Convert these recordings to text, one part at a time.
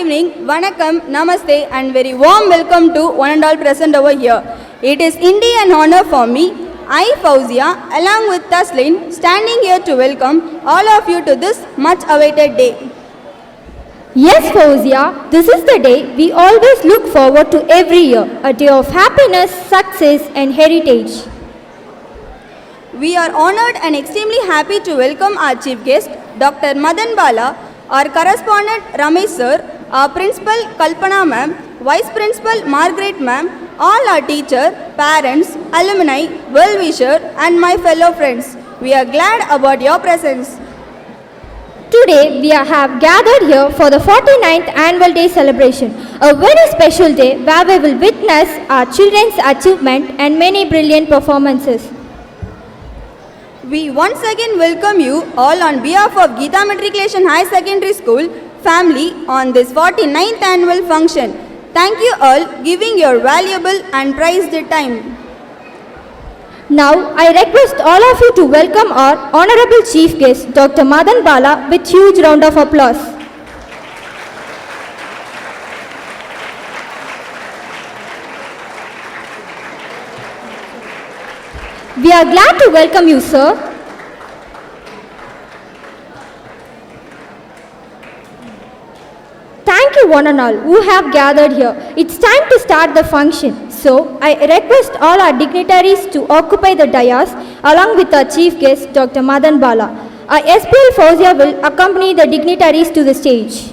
evening, Vanakkam, Namaste and very warm welcome to one and all present over here. It is indeed an honor for me, I Fauzia, along with Taslin, standing here to welcome all of you to this much awaited day. Yes, Fauzia, this is the day we always look forward to every year, a day of happiness, success and heritage. We are honored and extremely happy to welcome our chief guest, Dr. Madan Bala, our correspondent Ramesh sir, our principal Kalpana ma'am, vice principal Margaret ma'am, all our teachers, parents, alumni, well-wishers and my fellow friends. We are glad about your presence. Today we have gathered here for the 49th annual day celebration, a very special day where we will witness our children's achievement and many brilliant performances. We once again welcome you all on behalf of Geetha Matriculation High Secondary School family on this 49th annual function. Thank you all giving your valuable and prized time. Now I request all of you to welcome our Honorable Chief Guest, Dr. Madan Bala, with huge round of applause. We are glad to welcome you, sir. Thank you one and all who have gathered here. It's time to start the function. So, I request all our dignitaries to occupy the dais along with our chief guest, Dr. Madan Bala. Our SPL Fauzia will accompany the dignitaries to the stage.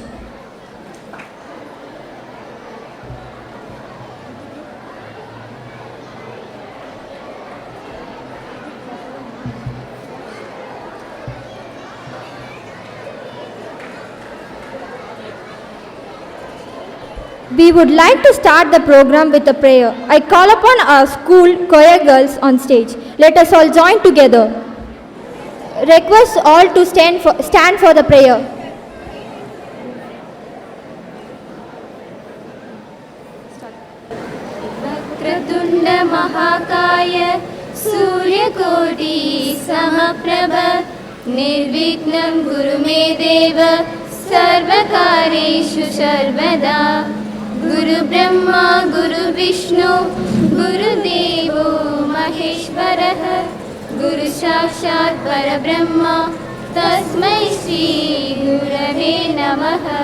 We would like to start the program with a prayer. I call upon our school choir girls on stage. Let us all join together. Request all to stand for the prayer. Vakratunda Mahakaya Suryakoti Samaprabha Nirvignam Gurume Deva Sarvakareshu Sarvada Guru Brahma, Guru Vishnu, Guru Devo Maheshwaraha, Guru Sakshat Parabrahma, Tasmai Shri Gurave Namaha.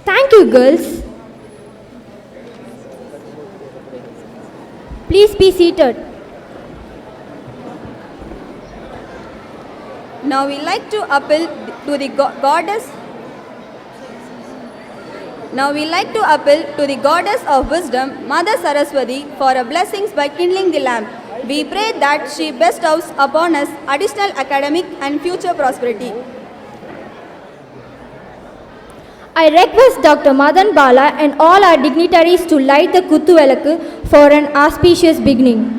Thank you, girls. Please be seated. Now we like to appeal to the goddess. Now we like to appeal to the goddess of wisdom, Mother Saraswati, for her blessings by kindling the lamp. We pray that she bestows upon us additional academic and future prosperity. I request Dr. Madan Bala and all our dignitaries to light the Kuttu Velakku for an auspicious beginning.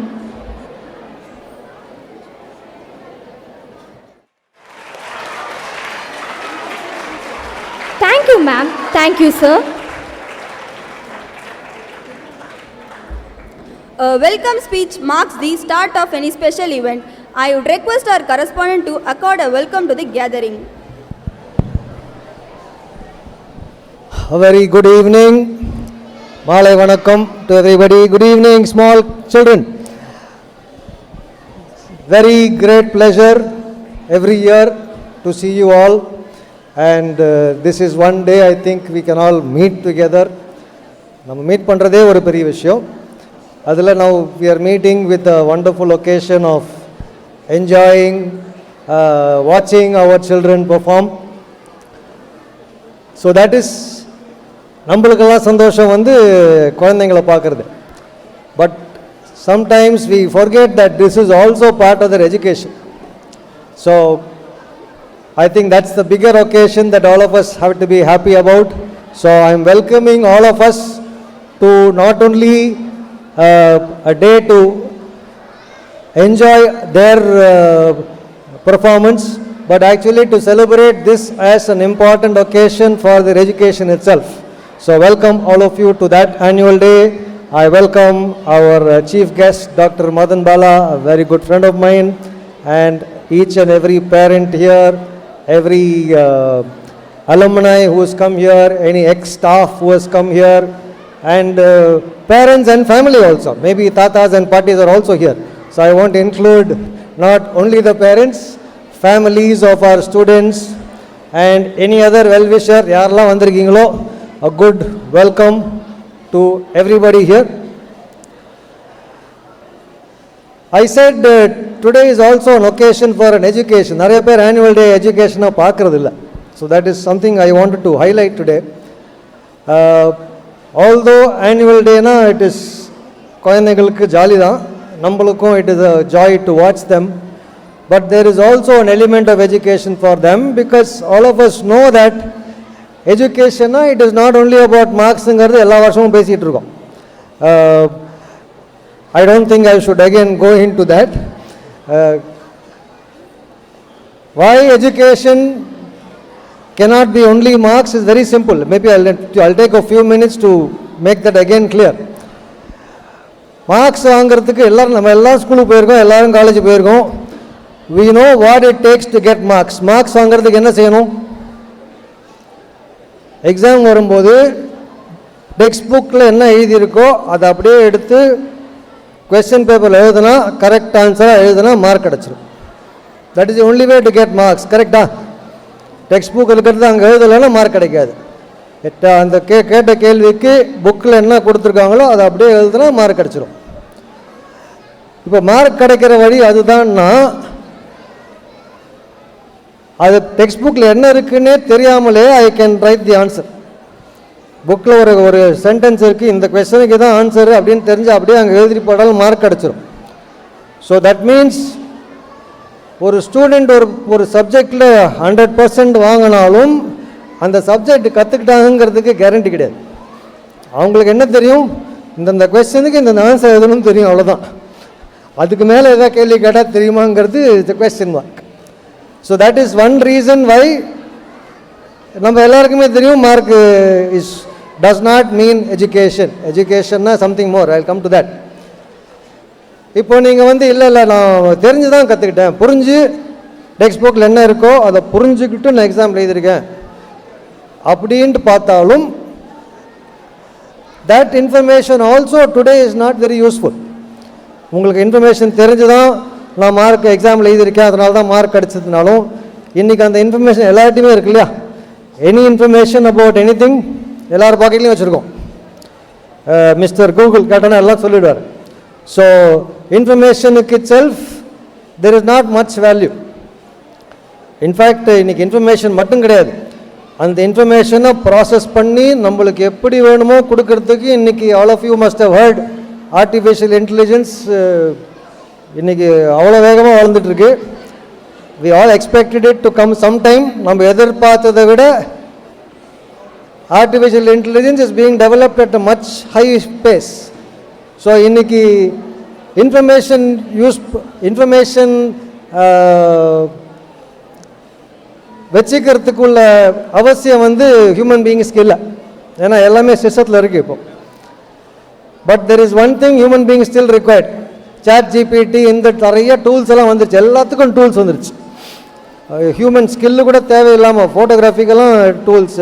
Thank you, ma'am. Thank you, sir. A welcome speech marks the start of any special event. I would request our correspondent to accord a welcome to the gathering. A very good evening. Malai Vanakkam to everybody. Good evening, small children. Very great pleasure every year to see you all. And this is one day I think we can all meet together. நம்ம meet பண்ணுறதே ஒரு பெரிய விஷயம். அதில் now we are meeting with a wonderful occasion of enjoying, watching our children perform. So that is நம்மளுக்கெல்லாம் சந்தோஷம் வந்து குழந்தைங்களை பார்க்குறது. But sometimes we forget that this is also part of their education. So I think that's the bigger occasion that all of us have to be happy about. So I'm welcoming all of us to not only a day to enjoy their performance, but actually to celebrate this as an important occasion for their education itself. So welcome all of you to that annual day. I welcome our chief guest, Dr. Madan Bala, a very good friend of mine, and each and every parent here, every alumni who has come here, any ex-staff who has come here, and parents and family also. Maybe tatas and patis are also here. So I want to include not only the parents, families of our students, and any other well-wisher, யாரெல்லாம் வந்திருக்கீங்களோ, a good welcome to everybody here. I said today is also an occasion for an education. நிறைய பேர் annual day education பார்க்கறதில்ல. So that is something I wanted to highlight today. Although annual day na it is குழந்தைகளுக்கு jolly தான், நம்மளுக்கும் it is a joy to watch them, but there is also an element of education for them, because all of us know that education na it is not only about marksங்கிறது எல்லா வருஷமும் பேசிட்டு இருக்கோம். I don't think I should again go into that. Why education cannot be only marks is very simple. Maybe I'll take a few minutes to make that again clear. Marks வாங்கிறதுக்கு எல்லாரும் நம்ம எல்லாம் ஸ்கூலுக்கு போயிருக்கோம், எல்லாரும் காலேஜ் போயிருக்கோம். We know what it takes to get marks. Marks வாங்கிறதுக்கு என்ன செய்யணும்? எக்ஸாம் வரும்போது டெக்ஸ்ட் புக்கில் என்ன எழுதியிருக்கோ அதை அப்படியே எடுத்து கொஸ்டின் பேப்பரில் எழுதுனா, கரெக்ட் ஆன்சராக எழுதுனா மார்க் கிடச்சிடும். That is the only way to get marks. கரெக்டா? டெக்ஸ்ட் புக் இருக்கிறது அங்கே எழுதலைன்னா மார்க் கிடைக்காது. அந்த கேட்ட கேள்விக்கு புக்கில் என்ன கொடுத்துருக்காங்களோ அதை அப்படியே எழுதுனா மார்க் கிடச்சிடும். இப்போ மார்க் கிடைக்கிற வழி அதுதான்னா, அது டெக்ஸ்ட் புக்கில் என்ன இருக்குன்னே தெரியாமலே I can right the answer. புக்கில் ஒரு சென்டென்ஸ் இருக்குது, இந்த கொஸ்டனுக்கு தான் ஆன்சரு அப்படின்னு தெரிஞ்சு அப்படியே அங்கே எழுதி போட்டாலும் மார்க் கிடச்சிரும். ஸோ தட் மீன்ஸ் ஒரு ஸ்டூடெண்ட் ஒரு சப்ஜெக்டில் 100% வாங்கினாலும் அந்த சப்ஜெக்ட் கற்றுக்கிட்டாங்கிறதுக்கு கேரண்டி கிடையாது. அவங்களுக்கு என்ன தெரியும்? இந்த கொஸ்டனுக்கு இந்த ஆன்சர் எதுன்னு தெரியும், அவ்வளோதான். அதுக்கு மேலே எதாவது கேள்வி கேட்டால் தெரியுமாங்கிறது the question mark. So that is one reason why நம்ம எல்லாருக்குமே தெரியும் mark is does not mean education. Education na something more. I'll come to that. இப்போ நீங்கள் இல்லை நான் தெரிஞ்சு தான் கற்றுக்கிட்டேன், புரிஞ்சு டெக்ஸ்ட் புக்கில் என்ன இருக்கோ அதை புரிஞ்சுக்கிட்டு நான் எக்ஸாம் எழுதியிருக்கேன் அப்படின்ட்டு பார்த்தாலும் that information also today is not very useful. உங்களுக்கு இன்ஃபர்மேஷன் தெரிஞ்சு தான் நான் மார்க் எக்ஸாமில் எழுதியிருக்கேன் அதனால தான் மார்க் கிடச்சதுனாலும் இன்றைக்கி அந்த இன்ஃபர்மேஷன் எல்லார்ட்டையுமே இருக்கு இல்லையா? Any information about anything எல்லார் பாக்கெட்லையும் வச்சுருக்கோம். மிஸ்டர் கூகுள் கேட்டோன்னா எல்லாம் சொல்லிவிடுவார். ஸோ இன்ஃபர்மேஷனுக்கு itself there is not much value. In fact இன்றைக்கி இன்ஃபர்மேஷன் மட்டும் கிடையாது, அந்த இன்ஃபர்மேஷனை ப்ராசஸ் பண்ணி நம்மளுக்கு எப்படி வேணுமோ கொடுக்கறதுக்கு இன்றைக்கி all of you must have heard artificial intelligence இன்றைக்கி அவ்வளோ வேகமாக வளர்ந்துட்டுருக்கு. We all expected it to come some time. நம்ம எதிர்பார்த்ததை விட artificial intelligence is being developed at a much high pace. So இன்னைக்கு information வச்சுக்கிறதுக்குள்ள அவசியம் ஹியூமன் பீயிங்ஸ்க்கு இல்லை, ஏன்னா எல்லாமே சிஸ்டத்தில் இருக்குது இப்போ. But there is one thing human being still required. Chat GPT இந்த நிறைய டூல்ஸ் எல்லாம் வந்துருச்சு, எல்லாத்துக்கும் டூல்ஸ் வந்துருச்சு. ஹியூமன் ஸ்கில்லு கூட தேவையில்லாமல் ஃபோட்டோகிராஃபிக்கெல்லாம் டூல்ஸ்,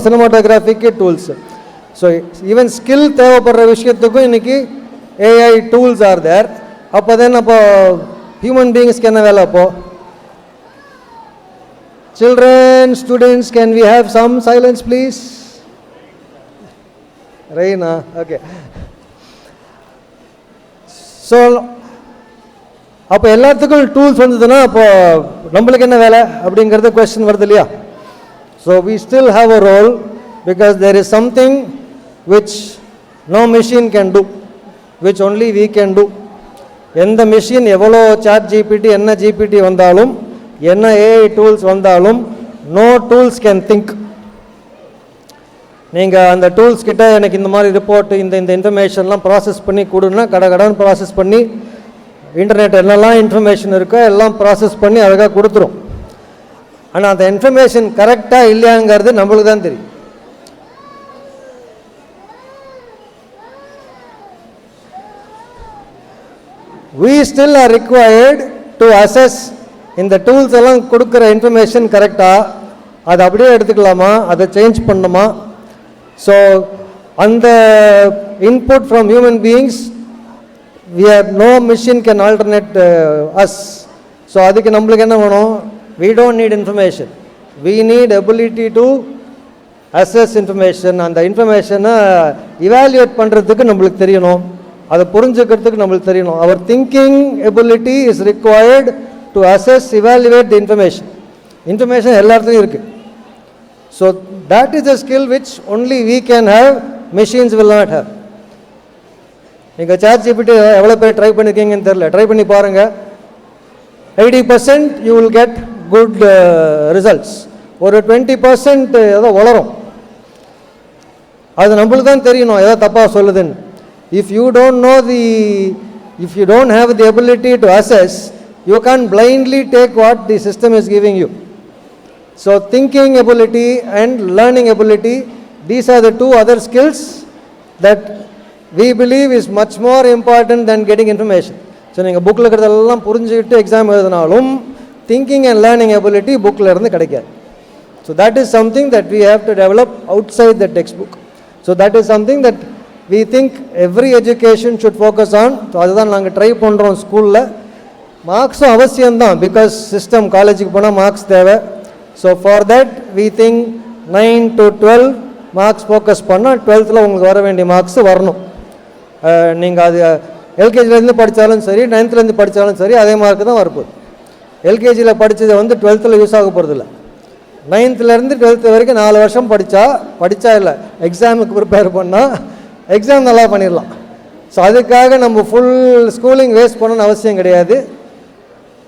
சினிமாட்டோகிராஃபிக்கு டூல்ஸ். ஸோ ஈவன் ஸ்கில் தேவைப்படுற விஷயத்துக்கும் இன்றைக்கி ஏஐ டூல்ஸ் ஆர் தேர். அப்போ தான் அப்போ ஹியூமன் பீயிங்ஸ்க்கு என்ன வேலை? அப்போது children, students, can we have some silence please? Raina? Okay. So அப்போ எல்லாத்துக்கும் டூல்ஸ் வந்ததுன்னா அப்போ நம்மளுக்கு என்ன வேலை அப்படிங்கிறது கொஸ்டின் வருது இல்லையா? So we still have a role because there is something which no machine can do, which only we can do. எந்த மிஷின் எவ்வளோ சாட் ஜிபிடி என்ன ஜிபிடி வந்தாலும் என்ன ஏஐ டூல்ஸ் வந்தாலும் நோ டூல்ஸ் கேன் திங்க். நீங்கள் அந்த டூல்ஸ் கிட்ட எனக்கு இந்த மாதிரி ரிப்போர்ட் இந்த இன்ஃபர்மேஷன்லாம் ப்ராசஸ் பண்ணி கொடுன்னா கடன் ப்ராசஸ் பண்ணி இன்டர்நெட் என்னெல்லாம் இன்ஃபர்மேஷன் இருக்கோ எல்லாம் ப்ராசஸ் பண்ணி அழகாக கொடுத்துரும். ஆனால் அந்த இன்ஃபர்மேஷன் கரெக்டாக இல்லையாங்கிறது நம்மளுக்கு தான் தெரியும். we still are required to assess இந்த டூல்ஸ் எல்லாம் கொடுக்குற இன்ஃபர்மேஷன் கரெக்டாக, அதை அப்படியே எடுத்துக்கலாமா, அதை சேஞ்ச் பண்ணணுமா? ஸோ அந்த input from human beings no machine can alternate us. So அதுக்கு நம்மளுக்கு என்ன வேணும்? we don't need information, we need ability to assess information. அந்த இன்ஃபர்மேஷனை இவாலுவேட் பண்ணுறதுக்கு நம்மளுக்கு தெரியணும், அதை புரிஞ்சுக்கிறதுக்கு நம்மளுக்கு தெரியணும். our thinking ability is required to assess, evaluate the information. Information எல்லாத்துலேயும் இருக்குது. So that is a skill which only we can have, machines will not have. நீங்கள் ChatGPT எவ்வளோ பேர் ட்ரை பண்ணியிருக்கீங்கன்னு தெரில, ட்ரை பண்ணி பாருங்கள். 80% you will get good results. ஒரு 20% ஏதோ வளரும், அது நம்மளுக்கு தான் தெரியணும் ஏதோ தப்பாக சொல்லுதுன்னு. If you don't have the ability to assess, you can't blindly take what the system is giving you. So thinking ability and learning ability, these are the two other skills that we believe is much more important than getting information. So நீங்கள் புக்கில் இருக்கிறதெல்லாம் புரிஞ்சுக்கிட்டு exam எழுதினாலும் thinking and learning ability புக்கில் இருந்து கிடைக்காது. So that is something that we have to develop outside the text book. So that is something that we think every education should focus on. ஸோ அதுதான் நாங்கள் try பண்ணுறோம் ஸ்கூலில். மார்க்ஸும் அவசியம்தான், because system காலேஜுக்கு போனால் மார்க்ஸ் தேவை. So for that we think 9 to 12 marks focus பண்ணால் 12th உங்களுக்கு வர வேண்டிய மார்க்ஸ் வரணும். நீங்கள் அது எல்கேஜிலேருந்து படித்தாலும் சரி, 9th படித்தாலும் சரி, அதே மார்க்கு தான் வரப்போகுது. எல்கேஜியில் படித்ததை 12th யூஸ் ஆக போகிறதில்ல. 9th 12th வரைக்கும் 4 வருஷம் படித்தா இல்லை, எக்ஸாமுக்கு ப்ரிப்பேர் பண்ணால் எக்ஸாம் நல்லா பண்ணிடலாம். ஸோ அதுக்காக நம்ம ஃபுல் ஸ்கூலிங் வேஸ்ட் பண்ணணும்னு அவசியம் கிடையாது.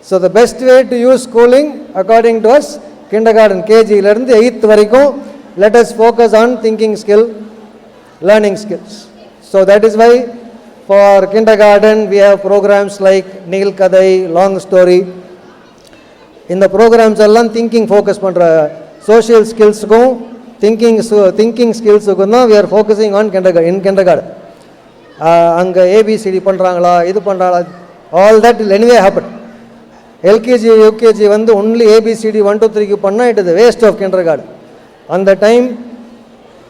So the best way to use schooling according to us, kindergarten கேஜியிலேருந்து 8th வரைக்கும் let us focus on thinking skill, learning skills. So that is why for kindergarten we have programs like Neel Kadai, long story. In the programs allan thinking focus பண்ற social skills க்கும் thinking skills க்கும் தான் we are focusing on kindergarten. அங்க ABCD பண்றாங்களா, இது பண்றாங்களா, all that will anyway happen. LKG UKG only ABCD 1 2 3 க்கு பண்ணா it is a waste of kindergarten. அந்த டைம்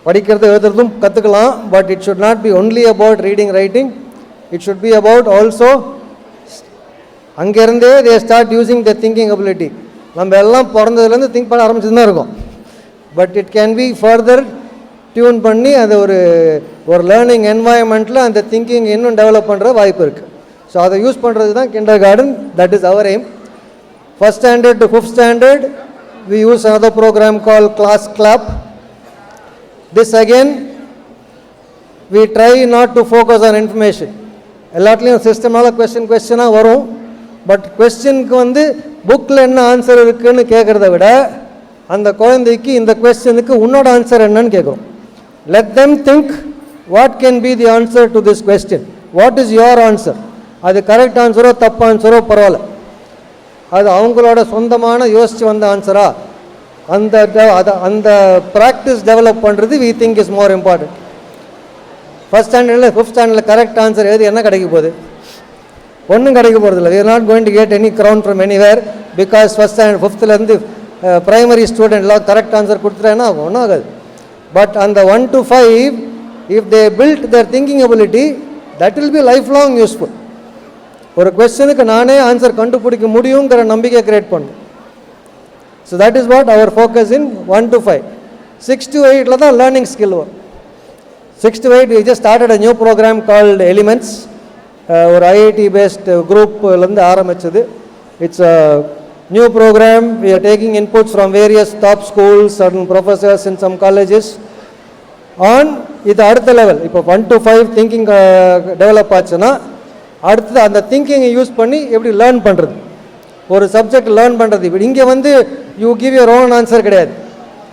படிக்கிறது எழுதுறதும் கற்றுக்கலாம், but it should not be only about reading writing, it should be about also அங்கேருந்தே they start using the thinking ability. நம்ம எல்லாம் பிறந்ததுலேருந்து திங்க் பண்ண ஆரம்பிச்சு தான் இருக்கோம், but it can be further tune பண்ணி அது ஒரு லேர்னிங் என்வாயன்மெண்ட்டில் அந்த திங்கிங் இன்னும் டெவலப் பண்ணுற வாய்ப்பு இருக்குது. ஸோ அதை யூஸ் பண்ணுறது தான் kindergarten. That is our aim. 1st standard to 5th standard we use another program called Class Club. This again we try not to focus on information. எல்லாத்துலேயும் சிஸ்டமால் கொஸ்டினாக வரும், பட் கொஸ்டினுக்கு புக்கில் என்ன ஆன்சர் இருக்குதுன்னு கேட்குறத விட அந்த குழந்தைக்கு இந்த கொஸ்டினுக்கு உன்னோட ஆன்சர் என்னன்னு கேட்குறோம். Let them think what can be the answer to this question, what is your answer. அது கரெக்ட் ஆன்சரோ தப்பு ஆன்சரோ பரவாயில்ல, அது அவங்களோட சொந்தமான யோசித்து வந்த ஆன்சரா, அந்த ப்ராக்டிஸ் டெவலப் பண்ணுறது we think is more important. 1st standard 5th standard correct answer எது என்ன கிடைக்க போகுது? ஒன்றும் கிடைக்க போகிறதில்ல. We are not going to get any crown from anywhere, because 1st standard 5th primary ஸ்டூடெண்ட்லாம் கரெக்ட் ஆன்சர் கொடுத்துட்டேன்னா ஒன்றும் ஆகாது. பட் அந்த 1 to 5 if they build their thinking ability, that will be life long useful. ஒரு கொஸ்டினுக்கு நானே answer கண்டுபிடிக்க முடியுங்கிற நம்பிக்கை கிரியேட் பண்ணும். So that is what our focus in 1 to 5. 6 to 8 தான் லேர்னிங் ஸ்கில் வரும். 6 to 8 we just started a new program called Elements. ஒரு IIT based குரூப்லேருந்து ஆரம்பிச்சது. It's a new program. We are taking inputs from various top schools, certain professors in some colleges on இது அடுத்த level. இப்போ 1 to 5 thinking develop ஆச்சுன்னா அடுத்தது அந்த திங்கிங்கை use பண்ணி எப்படி லேர்ன் பண்ணுறது, ஒரு சப்ஜெக்ட் லேர்ன் பண்ணுறது. இப்போ இங்கே you give your own answer கிடையாது.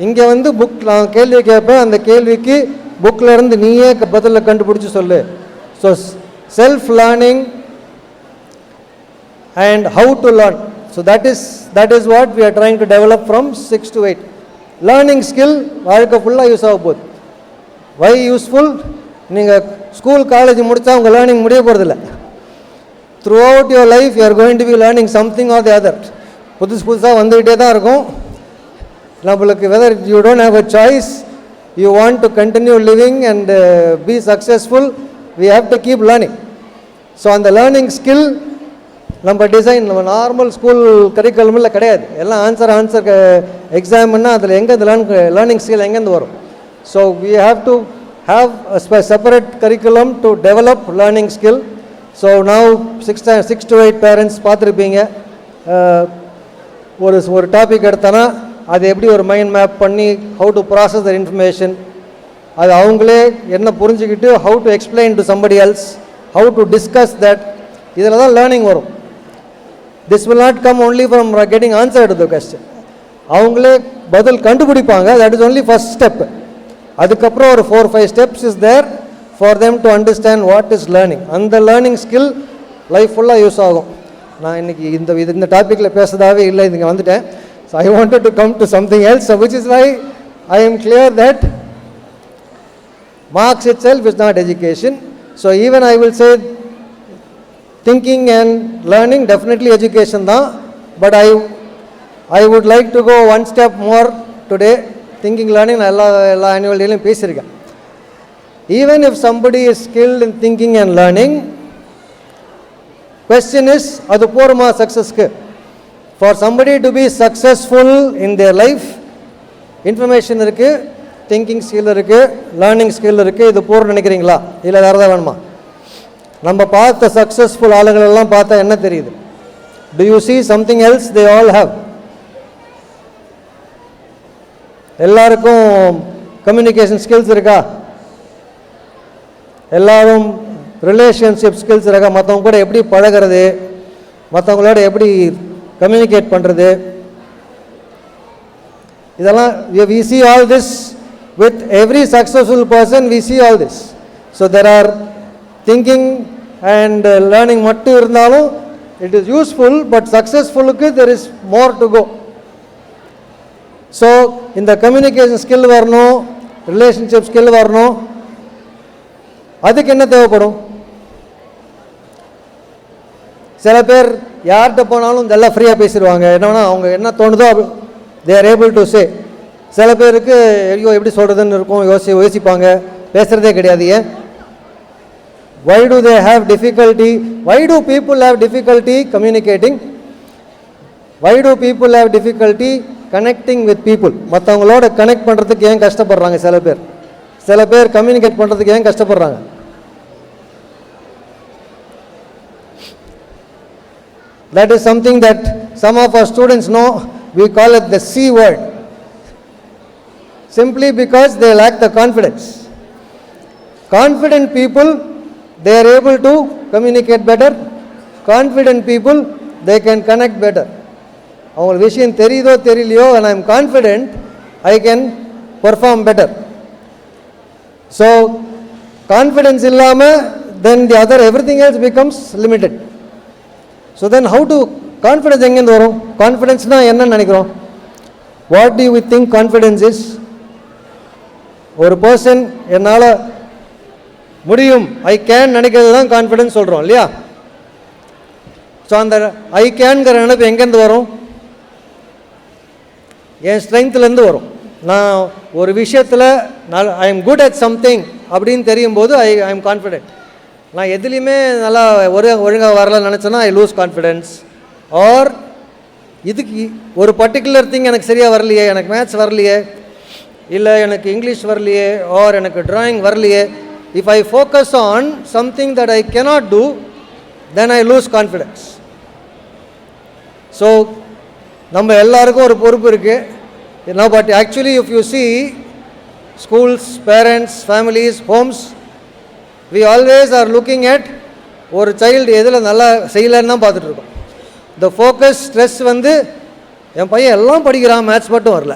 இங்கே புக் நான் கேள்வி கேட்பேன், அந்த கேள்விக்கு புக்கில் இருந்து நீயே பதிலில் கண்டுபிடிச்சி சொல்லு. So self learning and how to learn. So that is what we are trying to develop from 6 to 8. Learning skill வாழ்க்கை ஃபுல்லாக யூஸ் ஆக போகுது. Why useful? நீங்கள் ஸ்கூல் காலேஜ் முடித்தா உங்கள் லேர்னிங் முடிய போகிறதில்ல. throughout your life you are going to be learning something or the other. புதுசாக வந்துக்கிட்டே தான் இருக்கும். நம்மளுக்கு whether you don't have a choice, you want to continue living and be successful, we have to keep learning. So அந்த learning skill நம்ம design நம்ம normal school கரிக்குலமில் கிடையாது. எல்லாம் ஆன்சர் எக்ஸாம்னா அதில் எங்கே இந்த லேர்னிங் ஸ்கில் எங்கேருந்து வரும்? So we have to have a separate curriculum to develop learning skill. So now 6 to 8 parents பார்த்துருப்பீங்க. ஒரு டாபிக் எடுத்தோன்னா அது எப்படி ஒரு மைண்ட் மேப் பண்ணி how to process the information, அது அவங்களே என்ன புரிஞ்சுக்கிட்டு how to explain to somebody else, how to discuss that, இதில் தான் லேர்னிங் வரும். This will not come only from getting answer to the question. அவங்களே பதில் கண்டுபிடிப்பாங்க. that is only first step. அதுக்கப்புறம் ஒரு 4-5 steps is there for them to understand what is learning. அந்த learning skill life ஃபுல்லாக யூஸ் ஆகும். நான் இன்னைக்கு இந்த டாப்பிக்கில் பேசுறதாவே இல்லை, இங்கே வந்துட்டேன். So I wanted to come to something else, so which is why I am clear that marks itself is not education. So even I will say thinking and learning definitely education da, but I would like to go one step more today. Thinking learning alla annual day la pesirken. Even if somebody is skilled in thinking and learning, question is adu poruma success ku. For somebody to be successful in their life, information irukku, thinking skill irukku, learning skill irukku, idu போர் நினைக்கிறீங்களா இல்ல வேற ஏதாவது வேணுமா? நம்ம பார்த்த successful ஆளுகள் எல்லாம் பார்த்தா என்ன தெரியுது? Do you see something else they all have? எல்லாருக்கும் கம்யூனிகேஷன் ஸ்கில்ஸ் இருக்கா? எல்லாரும் ரிலேஷன்ஷிப் ஸ்கில்ஸ் இருக்கா? மற்றவங்க கூட எப்படி பழகிறது, மற்றவங்களோட எப்படி கம்யூனிகேட் பண்ணுறது, இதெல்லாம் we see all this with every successful person. We see all this. So there are thinking and learning மட்டும் இருந்தாலும் it is useful, but successfulக்கு there is more to go. So இந்த கம்யூனிகேஷன் ஸ்கில் வரணும், relationship skill வரணும். அதுக்கு என்ன தேவைப்படும்? சில பேர் யார்கிட்ட போனாலும் இதெல்லாம் ஃப்ரீயாக பேசிடுவாங்க. என்னன்னா அவங்க என்ன தோணுதோ they are able to say. சில பேருக்கு ஐயோ எப்படி சொல்கிறதுன்னு இருக்கும், யோசிப்பாங்க, பேசுகிறதே கிடையாது. ஏன்? Why do they have difficulty? Why do people have difficulty communicating? Why do people have difficulty connecting with people? மற்றவங்களோட கனெக்ட் பண்ணுறதுக்கு ஏன் கஷ்டப்படுறாங்க? சில பேர் கம்யூனிகேட் பண்ணுறதுக்கு ஏன் கஷ்டப்படுறாங்க? That is something that some of our students know. We call it the C word. Simply because they lack the confidence. Confident people, they are able to communicate better. Confident people, they can connect better. அவங்களுக்கு விஷயம் தெரியுதோ தெரியலையோ, and I am confident I can perform better. So confidence இல்லாமல் then the other everything else becomes limited. So then how to confidence எங்கேருந்து வரும்? கான்ஃபிடென்ஸ்னா என்னன்னு நினைக்கிறோம்? What to you think confidence is? ஒரு பர்சன் என்னால் முடியும், ஐ கேன் நினைக்கிறது தான் கான்ஃபிடென்ஸ் சொல்கிறோம் இல்லையா? ஸோ அந்த ஐ கேன்கிற நினைப்பு எங்கேருந்து வரும்? என் ஸ்ட்ரென்த்லேருந்து வரும். நான் ஒரு விஷயத்தில் I am good at something அப்படின்னு தெரியும் போது ஐ எம் கான்ஃபிடென்ட். நான் எதுலேயுமே நல்லா ஒழுங்காக வரல நினச்சேன்னா ஐ லூஸ் கான்ஃபிடென்ஸ். ஆர் இதுக்கு ஒரு பர்டிகுலர் திங் எனக்கு சரியாக வரலையே, எனக்கு மேத்ஸ் வரலையே, இல்லை எனக்கு இங்கிலீஷ் வரலையே, ஆர் எனக்கு ட்ராயிங் வரலையே, if I focus on something that I cannot do, then I lose confidence. So நம்ம எல்லாருக்கும் ஒரு பொறுப்பு இருக்குது. But actually if you see schools, parents, families, homes, we always are looking at ஒரு child எதில் நல்லா செய்யலைன்னு தான் பார்த்துட்ருக்கோம். இந்த ஃபோக்கஸ் ஸ்ட்ரெஸ் வந்து என் பையன் எல்லாம் படிக்கிறான், மேத்ஸ் மட்டும் வரல,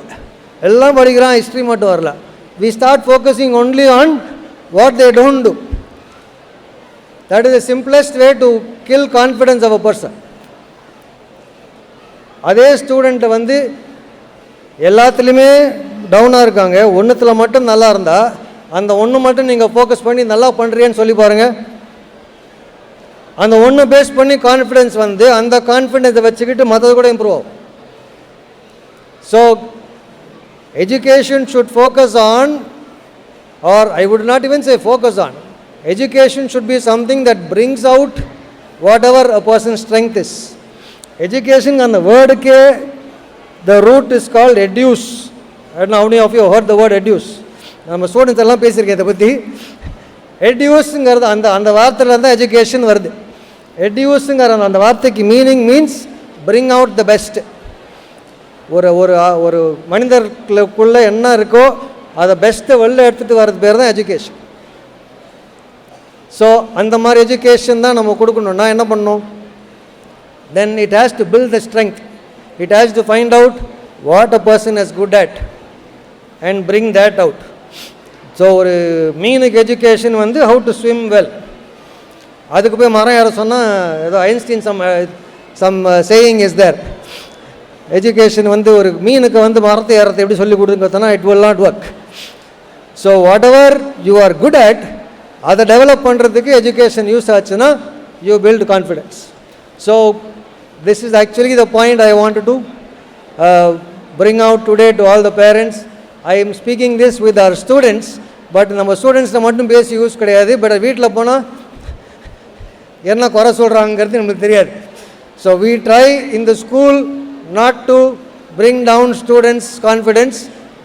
எல்லாம் படிக்கிறான், ஹிஸ்ட்ரி மட்டும் வரல. we start focusing only on what they don't do. That is the simplest way to kill confidence of a person. அதே ஸ்டூடெண்ட்டை வந்து எல்லாத்துலேயுமே டவுனாக இருக்காங்க, ஒன்றுத்தில் மட்டும் நல்லா இருந்தால் அந்த ஒன்று மட்டும் நீங்கள் ஃபோக்கஸ் பண்ணி நல்லா பண்ணுறீன்னு சொல்லி பாருங்கள். அந்த ஒன்று பேஸ் பண்ணி கான்ஃபிடென்ஸ் வந்து அந்த கான்ஃபிடென்ஸை வச்சுக்கிட்டு மற்றது கூட இம்ப்ரூவ் ஆகும். So Education should focus on, or I would not even say focus on, education should be something that brings out whatever a person's strength is. Education on the word ke, the root is called educe. I don't know how many of you have heard the word educe. நம்ம students எல்லாம் பேசியிருக்கேன் இதை பற்றி. எடியூஸுங்கிறது அந்த அந்த வார்த்தையில் தான் education வருது. எடியூஸுங்கிற அந்த வார்த்தைக்கு meaning means bring out the best. ஒரு ஒரு ஒரு மனிதர்களுக்குள்ளே என்ன இருக்கோ அதை பெஸ்ட்டை வெளில எடுத்துகிட்டு வர்றது பேர் தான் எஜுகேஷன். ஸோ அந்த மாதிரி எஜுகேஷன் தான் நம்ம கொடுக்கணும்னா என்ன பண்ணணும்? Then it has to build the strength. It has to find out what a person is good at and bring that out. So ஒரு மீனுக்கு எஜுகேஷன் வந்து ஹவு டு ஸ்விம் வெல். அதுக்கு போய் மரம் ஏற சொன்னால் ஏதோ Einstein some saying is there. Education வந்து ஒரு மீனுக்கு வந்து மரத்தை ஏறத்தை எப்படி சொல்லி கொடுங்கத்தனா it will not work. So whatever you are good at அதை டெவலப் பண்ணுறதுக்கு எஜுகேஷன் யூஸ் ஆச்சுன்னா you build confidence. So this is actually the point I want to bring out today to all the parents. I am speaking this with our students, but நம்ம ஸ்டூடெண்ட்ஸில் மட்டும் பேசி use கிடையாது. But வீட்டில் போனால் என்ன குறை சொல்கிறாங்கிறது நமக்கு தெரியாது. So we try in the school not to bring down students' confidence.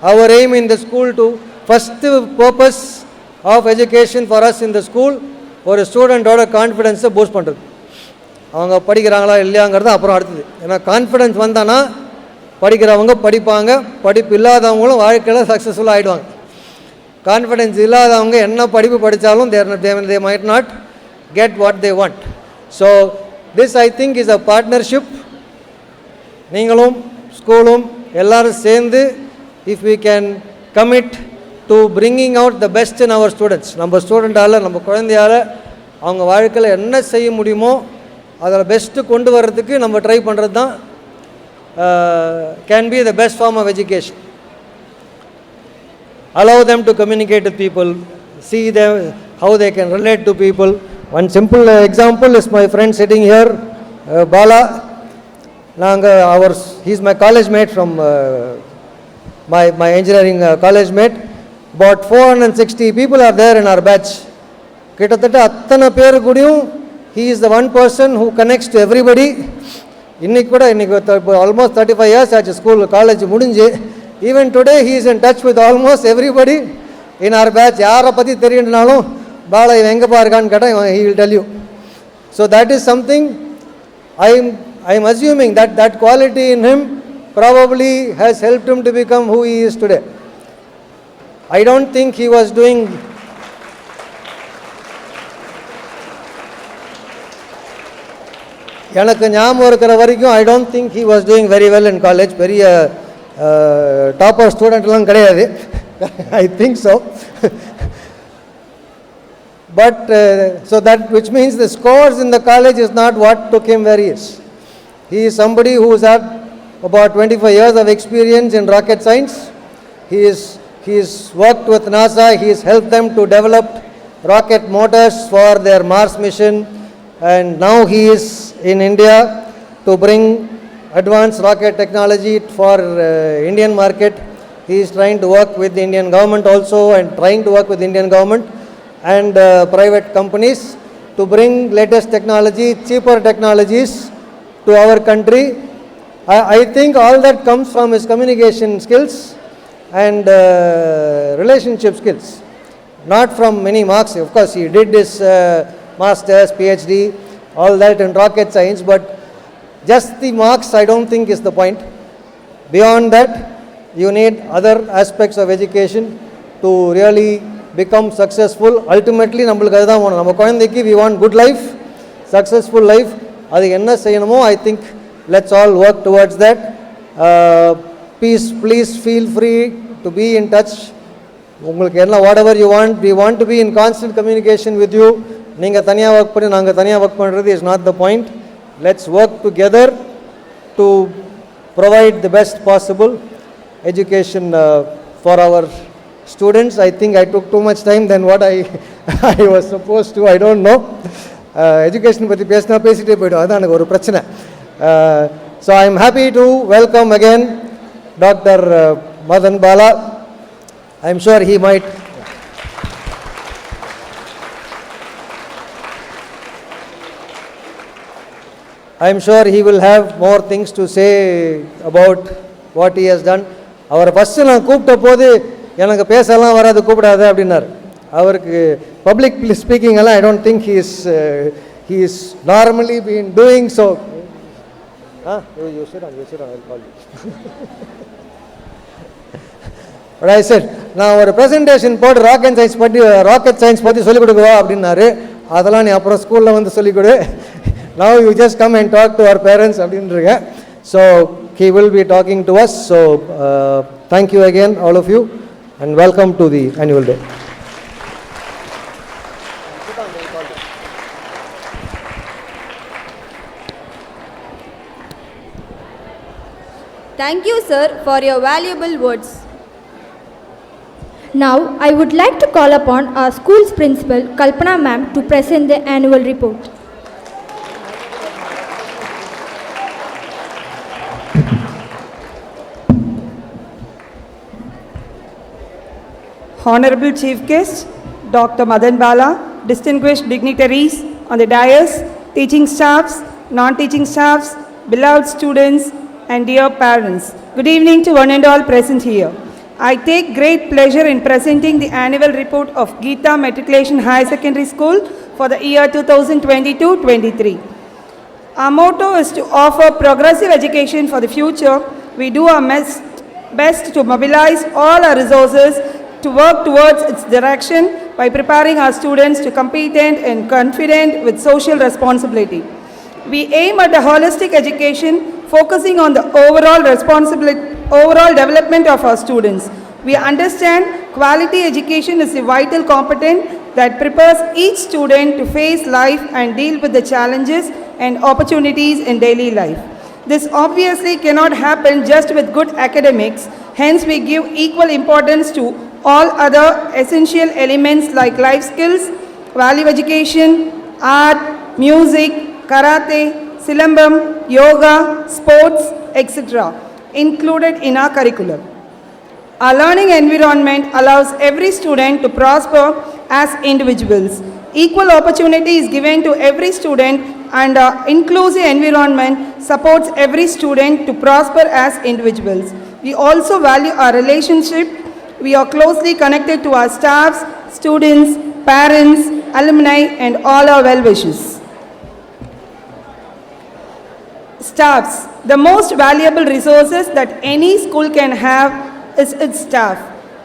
Our aim in the school to first purpose of education for us in the school ஒரு ஸ்டூடெண்ட்டோட கான்ஃபிடென்ஸை பூஸ்ட் பண்ணுறது. அவங்க படிக்கிறாங்களா இல்லையாங்கிறது அப்புறம் அடுத்தது. ஏன்னா கான்ஃபிடென்ஸ் வந்தானா படிக்கிறவங்க படிப்பாங்க, படிப்பு இல்லாதவங்களும் வாழ்க்கையில் சக்ஸஸ்ஃபுல்லாக ஆகிடுவாங்க. கான்ஃபிடென்ஸ் இல்லாதவங்க என்ன படிப்பு படித்தாலும் they might not get what they want. So this I think is a partnership. நீங்களும் ஸ்கூலும் எல்லாரும் சேர்ந்து if we can commit to bringing out the best in our students, நம்ம ஸ்டூடெண்ட்டால் நம்ம குழந்தையால் அவங்க வாழ்க்கையில் என்ன செய்ய முடியுமோ அதில் பெஸ்ட்டு கொண்டு வர்றதுக்கு நம்ம ட்ரை பண்ணுறது தான் can be the best form of education. Allow them to communicate with people, see them how they can relate to people. One simple example is my friend sitting here, Bala. He is my college mate from my engineering college mate. About 460 people are there in our batch. கிட்டத்தட்ட அத்தனை பேர் கூடயும் he is the one person who connects to everybody. இன்னைக்கு almost 35 years ஆச்சு school college முடிஞ்சு. Even today he is in touch with almost everybody in our batch. யாரை பற்றி தெரியும்னாலும் பாலா இவன் எங்கேப்பா இருக்கான்னு கேட்டால் he will tell you. So that is something I am assuming that quality in him probably has helped him to become who he is today. I don't think he was doing எனக்கு ஞாபகம் இருக்கிற வரைக்கும் I don't think he was doing very well in college. பெரிய topper ஸ்டூடெண்ட்லாம் கிடையாது. I think so. But so that which means the scores in the college is not what took him where he is. He is somebody who has had about 25 years of experience in rocket science. He is worked with NASA. He has helped them to develop rocket motors for their Mars mission, and now he is in India to bring advanced rocket technology for Indian market. He is trying to work with the Indian government also, and trying to work with the Indian government and private companies to bring latest technology, cheaper technologies to our country. I think all that comes from his communication skills and relationship skills, not from many marks. Of course he did his masters, PhD, all that in rocket science, but just the marks I don't think is the point. Beyond that, you need other aspects of education to really become successful. Ultimately நம்மளுக்கு அதுதான் வேணும். நம்ம குழந்தைக்கு we want good life, successful life. அது என்ன செய்யணுமோ I think let's all work towards that. Please feel free to be in touch. உங்களுக்கு என்ன whatever you want, we want to be in constant communication with you. நீங்கள் தனியாக work பண்ணி நாங்கள் தனியாக ஒர்க் பண்ணுறது is not the point. Let's work together to provide the best possible education for our students. I think I took too much time than what I was supposed to. I don't know. Education பற்றி பேசினா பேசிட்டே போய்டும், அதுதான் எனக்கு ஒரு பிரச்சனை. So I am happy to welcome again Dr. Madan Bala. I'm sure he might. I'm sure he will have more things to say about what he has done. அவரை first நான் கூப்பிட்ட போது எனக்கு பேசலாம் வராது கூப்பிடாத அப்படின்னார். அவருக்கு பப்ளிக் ஸ்பீக்கிங் எல்லாம் I don't think he is normally been doing so. You sit down, I'll call you. But I said, நான் ஒரு ப்ரெசன்டேஷன் போட்டு ராக்கெட் சயின்ஸ் பற்றி சொல்லிக் கொடுக்குவா அப்படின்னாரு. அதெல்லாம் நீ அப்புறம் ஸ்கூலில் வந்து சொல்லிக் கொடு. Now you just come and talk to our parents அப்படின்றீங்க. So he will be talking to us. So thank you again all of you and welcome to the annual day. Thank you, sir, for your valuable words. Now, I would like to call upon our school's principal, Kalpana ma'am, to present the annual report. Honorable Chief Guest, Dr. Madan Bala, distinguished dignitaries on the dais, teaching staffs, non-teaching staffs, beloved students, and dear parents. Good evening to one and all present here. I take great pleasure in presenting the annual report of Geetha Matriculation Higher Secondary School for the year 2022-23. Our motto is to offer progressive education for the future. We do our best to mobilize all our resources to work towards its direction by preparing our students to competent and confident with social responsibility. We aim at a holistic education focusing on the overall development of our students. We understand quality education is a vital component that prepares each student to face life and deal with the challenges and opportunities in daily life. This obviously cannot happen just with good academics. Hence, we give equal importance to all other essential elements like life skills, value education, art, music, karate, silambam, yoga, sports, etc. included in our curriculum. Our learning environment allows every student to prosper as individuals. Equal opportunity is given to every student and our inclusive environment supports every student to prosper as individuals. We also value our relationship. We are closely connected to our staffs, students, parents, alumni, and all our well-wishers. Staffs. The most valuable resources that any school can have is its staff.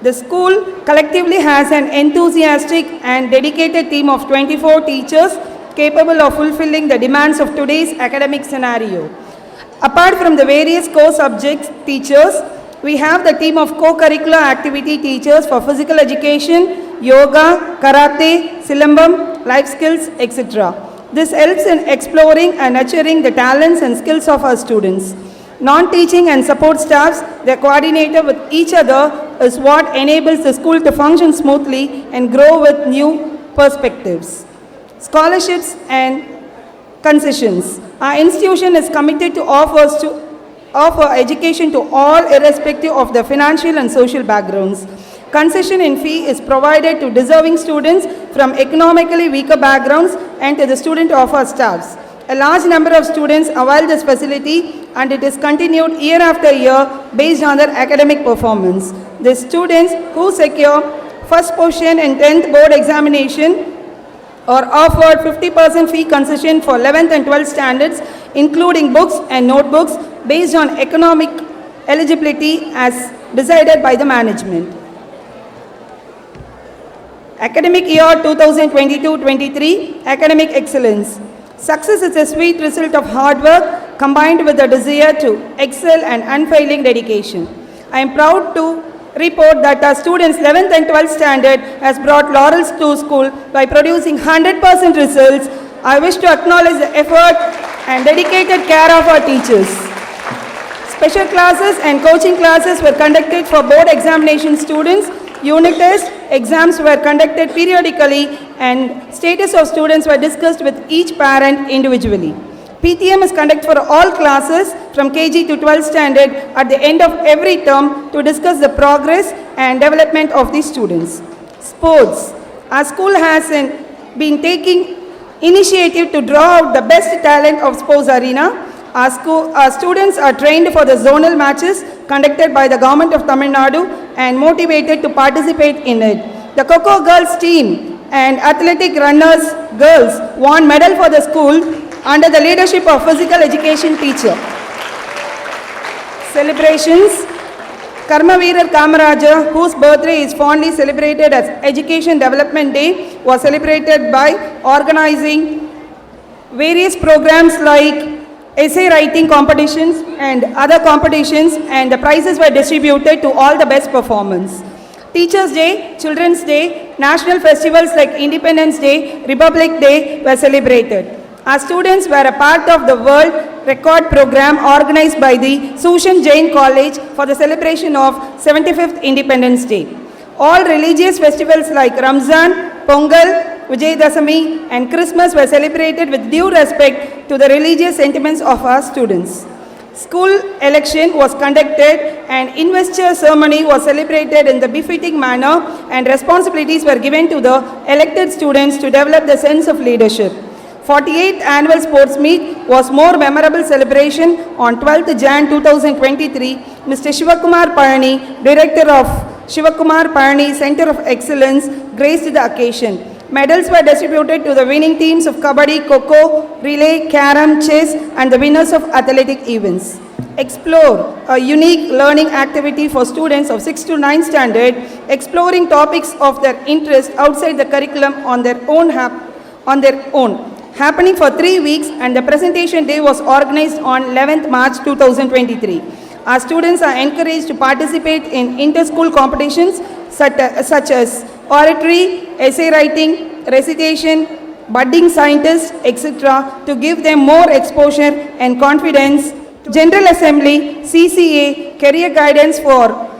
The school collectively has an enthusiastic and dedicated team of 24 teachers capable of fulfilling the demands of today's academic scenario. Apart from the various core subjects teachers, we have the team of co-curricular activity teachers for physical education, yoga, karate, silambam, life skills, etc. This helps in exploring and nurturing the talents and skills of our students. Non-teaching and support staffs, they coordinate with each other is what enables the school to function smoothly and grow with new perspectives. Scholarships and concessions. Our institution is committed to offer education to all irrespective of their financial and social backgrounds. Concession in fee is provided to deserving students from economically weaker backgrounds and to the student of our staffs. A large number of students avail this facility and it is continued year after year based on their academic performance. The students who secure first position in 10th board examination are offered 50% fee concession for 11th and 12th standards, including books and notebooks based on economic eligibility as decided by the management. Academic year 2022-23, academic excellence. Success is a sweet result of hard work combined with a desire to excel and unfailing dedication. I am proud to report that our students 11th and 12th standard has brought laurels to school by producing 100% results. I wish to acknowledge the effort and dedicated care of our teachers. Special classes and coaching classes were conducted for board examination students. Unit test exams were conducted periodically and status of students were discussed with each parent individually. PTM is conducted for all classes from KG to 12th standard at the end of every term to discuss the progress and development of the students. Sports. Our school has been taking initiative to draw out the best talent of sports arena. Our students are trained for the zonal matches conducted by the government of Tamil Nadu and motivated to participate in it. The Coco girls team and athletic runners girls won medal for the school under the leadership of physical education teacher. Celebrations. Karmaveerar Kamaraja, whose birthday is fondly celebrated as Education Development Day, was celebrated by organizing various programs like essay writing competitions and other competitions, and the prizes were distributed to all the best performers. Teachers' Day, Children's Day, national festivals like Independence Day, Republic Day were celebrated. Our students were a part of the World Record program organized by the Sushan Jain College for the celebration of 75th Independence Day. All religious festivals like Ramzan, Pongal, Vijayadashami and Christmas were celebrated with due respect to the religious sentiments of our students. School election was conducted and investor ceremony was celebrated in the befitting manner, and responsibilities were given to the elected students to develop the sense of leadership. 48th annual sports meet was more memorable celebration on 12th Jan 2023. Mr. Shivakumar Payani, director of Shivakumar Payani Center of Excellence, graced the occasion. Medals were distributed to the winning teams of Kabaddi, Kho-Kho, Relay, Carom, Chess and the winners of athletic events. Explore, a unique learning activity for students of 6th to 9th standard, exploring topics of their interest outside the curriculum on their own, happening for 3 weeks, and the presentation day was organized on 11th March 2023. Our students are encouraged to participate in inter-school competitions such as oratory, essay writing, recitation, budding scientists, etc. to give them more exposure and confidence. General Assembly, CCA, career guidance for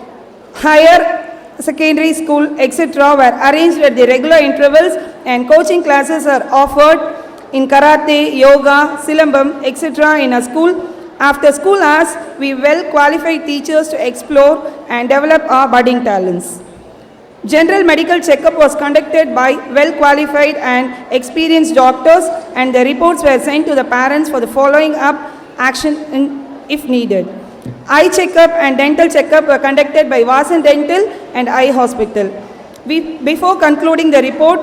higher secondary school, etc. were arranged at the regular intervals, and coaching classes are offered in karate, yoga, silambam, etc. in a school. After school hours, we well-qualified teachers to explore and develop our budding talents. General medical checkup was conducted by well-qualified and experienced doctors, and the reports were sent to the parents for the following up action if needed. Eye checkup and dental checkup were conducted by Vasan Dental and Eye Hospital. Before concluding the report,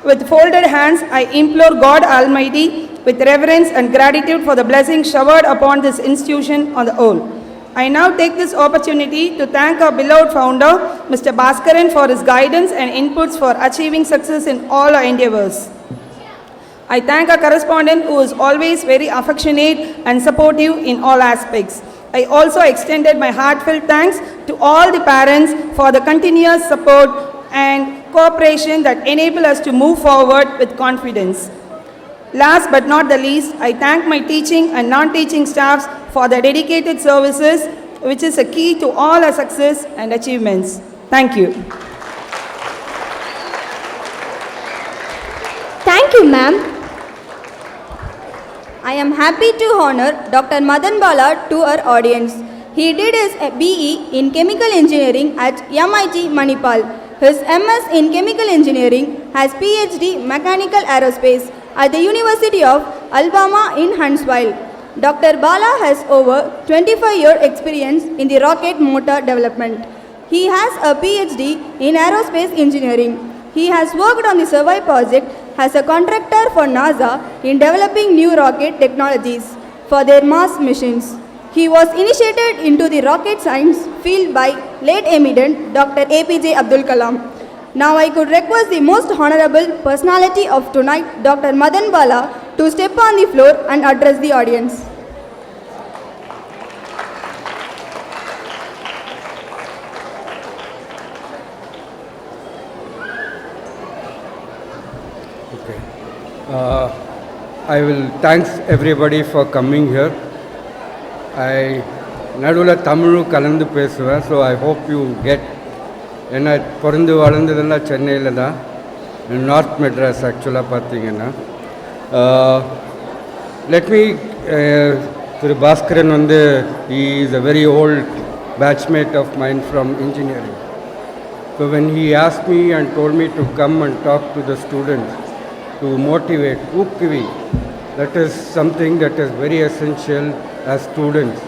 with folded hands, I implore God Almighty with reverence and gratitude for the blessing showered upon this institution on the whole. I now take this opportunity to thank our beloved founder, Mr. Bhaskaran, for his guidance and inputs for achieving success in all our endeavors. I thank our correspondent who is always very affectionate and supportive in all aspects. I also extended my heartfelt thanks to all the parents for the continuous support and cooperation that enable us to move forward with confidence. Last but not the least, I thank my teaching and non-teaching staffs for their dedicated services, which is a key to all our success and achievements. Thank you. Thank you, ma'am. I am happy to honor Dr. Madan Bala to our audience. He did his BE in Chemical Engineering at MIT Manipal. His MS in Chemical Engineering, has PhD Mechanical Aerospace at the University of Alabama in Huntsville. Dr. Bala has over 25-year experience in the rocket motor development. He has a PhD in Aerospace Engineering. He has worked on the Survey project as a contractor for NASA in developing new rocket technologies for their Mars missions. He was initiated into the rocket science field by late eminent Dr. APJ Abdul Kalam. Now I could request the most honorable personality of tonight, Dr. Madan Bala, to step on the floor and address the audience. I will thanks everybody for coming here. I நடுவில் தமிழும் கலந்து பேசுவேன், so I hope you get. ஏன்னா பிறந்து வளர்ந்ததெல்லாம் சென்னையில் தான், north Madras ஆக்சுவலாக பார்த்தீங்கன்னா. let me, Thiru Bhaskaran he is a very old batchmate of mine from engineering. So when he asked me and told me to come and talk to the students, to motivate, Ukkivi, that is something that is very essential as students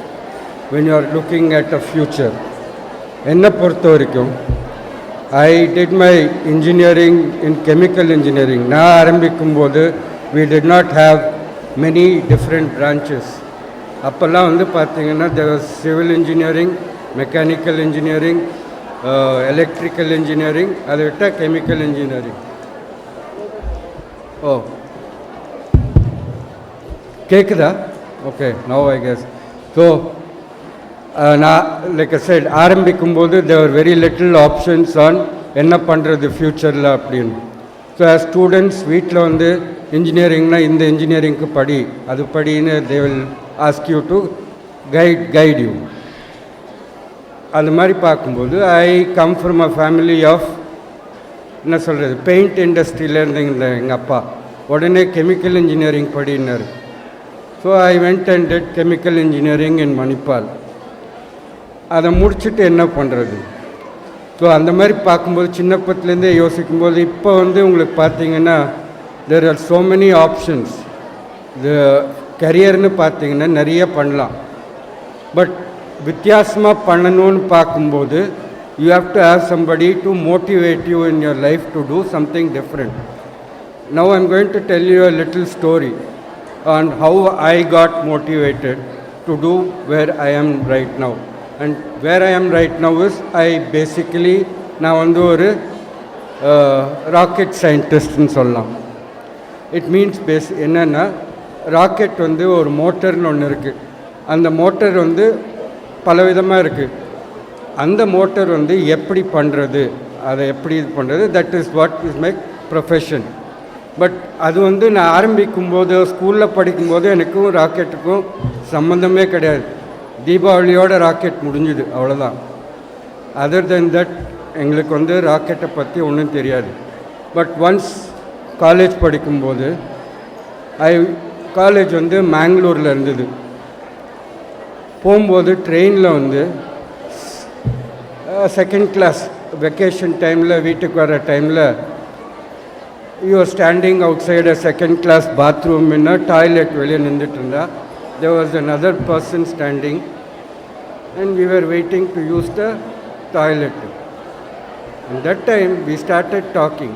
when you are looking at a future. Enna porthavarikum, I did my engineering in chemical engineering. Na arambikkumbodhu, we did not have many different branches. Appalla pathina there was civil engineering, mechanical engineering, electrical engineering, adu vitta chemical engineering. Oh, Kekda? Okay, now I guess. So, like I said, ஆரம்பிக்கும்போது there were very little options on என்ன பண்ணுறது ஃப்யூச்சரில் அப்படின்னு. So as students வீட்டில் இன்ஜினியரிங்னா இந்த இன்ஜினியரிங்க்கு படி அது படின்னு they will ask you to guide you. அது மாதிரி பார்க்கும்போது I come from a family of என்ன சொல்கிறது பெயிண்ட் இண்டஸ்ட்ரியில் இருந்தீங்க எங்கள் அப்பா உடனே கெமிக்கல் இன்ஜினியரிங் படினார். So I went and did chemical engineering in Manipal. அதை முடிச்சுட்டு என்ன பண்ணுறது? ஸோ அந்த மாதிரி பார்க்கும்போது சின்னப்பத்துலேருந்தே யோசிக்கும்போது இப்போ உங்களுக்கு பார்த்தீங்கன்னா there are so many options. இது கரியர்னு பார்த்தீங்கன்னா நிறைய பண்ணலாம். பட் வித்தியாசமாக பண்ணணும்னு பார்க்கும்போது you have to have somebody to motivate you in your life to do something different. Now I'm going to tell you a little story on how I got motivated to do where I am right now. And where I am right now is I basically நான் ஒரு rocket சயின்டிஸ்ட்னு சொல்லலாம். It means என்னென்னா rocket ஒரு மோட்டர்னு ஒன்று இருக்குது. அந்த motor பலவிதமாக இருக்குது. அந்த மோட்டர் எப்படி பண்ணுறது, அதை எப்படி இது பண்ணுறது, that is what is my profession. But அது நான் ஆரம்பிக்கும்போது ஸ்கூலில் படிக்கும்போது எனக்கும் ராக்கெட்டுக்கும் சம்மந்தமே கிடையாது. தீபாவளியோட ராக்கெட் முடிஞ்சுது, அவ்வளோதான். அதர் தென் தட் எங்களுக்கு ராக்கெட்டை பற்றி ஒன்றும் தெரியாது. பட் ஒன்ஸ் காலேஜ் படிக்கும்போது காலேஜ் மேங்களூரில் இருந்தது. போகும்போது ட்ரெயினில் செகண்ட் கிளாஸ் வெக்கேஷன் டைமில் வீட்டுக்கு வர டைமில் you are standing outside a second class bathroom in toilet வெளியே நின்றுட்டு இருந்தா. there was another person standing and we were waiting to use the toilet. And that time we started talking.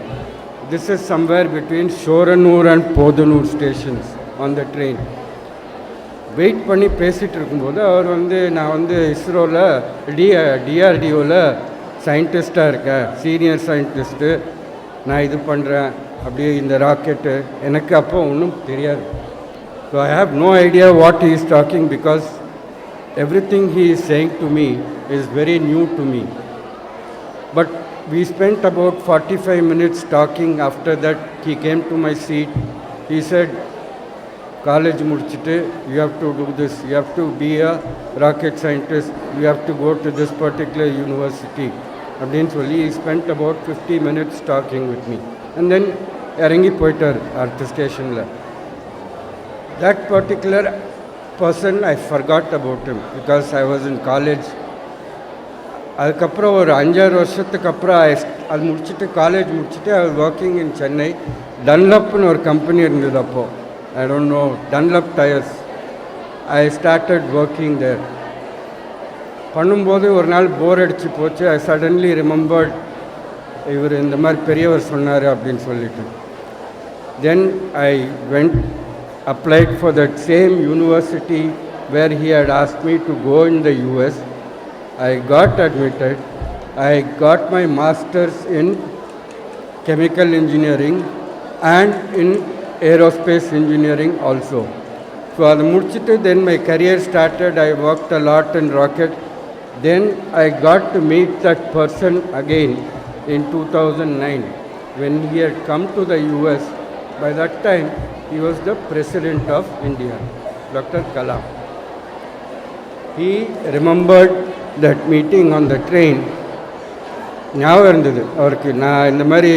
This is somewhere between Shoranur and Podanur stations on the train. Wait பண்ணி பேசிகிட்டு இருக்கும்போது அவர் நான் இஸ்ரோவில் டிஆர்டிஓவில் சயின்டிஸ்ட்டாக இருக்கேன், senior scientist, நான் இது பண்ணுறேன் அப்படியே இந்த ராக்கெட்டு. எனக்கு அப்போ ஒன்றும் தெரியாது. So I have no idea what he is talking because everything he is saying to me is very new to me. But we spent about 45 minutes talking. After that he came to my seat. He said, college முடிச்சிட்டு you have to do this, you have to be a rocket scientist, you have to go to this particular university அப்படின்னு சொல்லி he spent about 50 minutes talking with me and then இறங்கி போயிட்டார் அடுத்த ஸ்டேஷனில். that particular person I forgot about him because I was in college. அதுக்கப்புறம் ஒரு 5-6 வருஷத்துக்கு அப்புறம் அது முடிச்சுட்டு காலேஜ் முடிச்சுட்டு I was working in Chennai. டன்லப்னு ஒரு கம்பெனி இருந்தது அப்போது. I don't know, Dunlop tires. I started working there. பண்ணும்போது ஒரு நாள் போர் அடிச்சு போச்சு. I suddenly remembered இவர் இந்த மாதிரி பெரியவர் சொன்னார் அப்படின்னு சொல்லிட்டு. Then I went, applied for that same university where he had asked me to go in the US. I got admitted. I got my master's in chemical engineering and in aerospace engineering also. So அது முடிச்சிட்டு then my career started. I worked a lot in rocket. Then I got to meet that person again in 2009 when he had come to the US. By that time he was the president of India, Dr. Kalam. He remembered that meeting on the train. ஞாபகம் இருந்தது அவருக்கு, நான் இந்த மாதிரி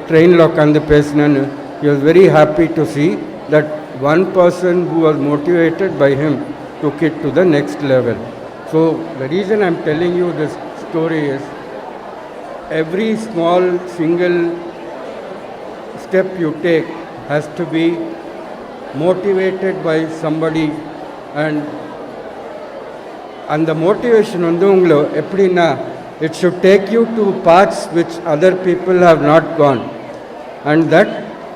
ட்ரெயினில் உட்காந்து பேசினேன்னு. He was very happy to see that one person who was motivated by him took it to the next level. So the reason I'm telling you this story is every small single step you take has to be motivated by somebody, and the motivation வந்து உங்களை எப்படின்னா it should take you to paths which other people have not gone, and that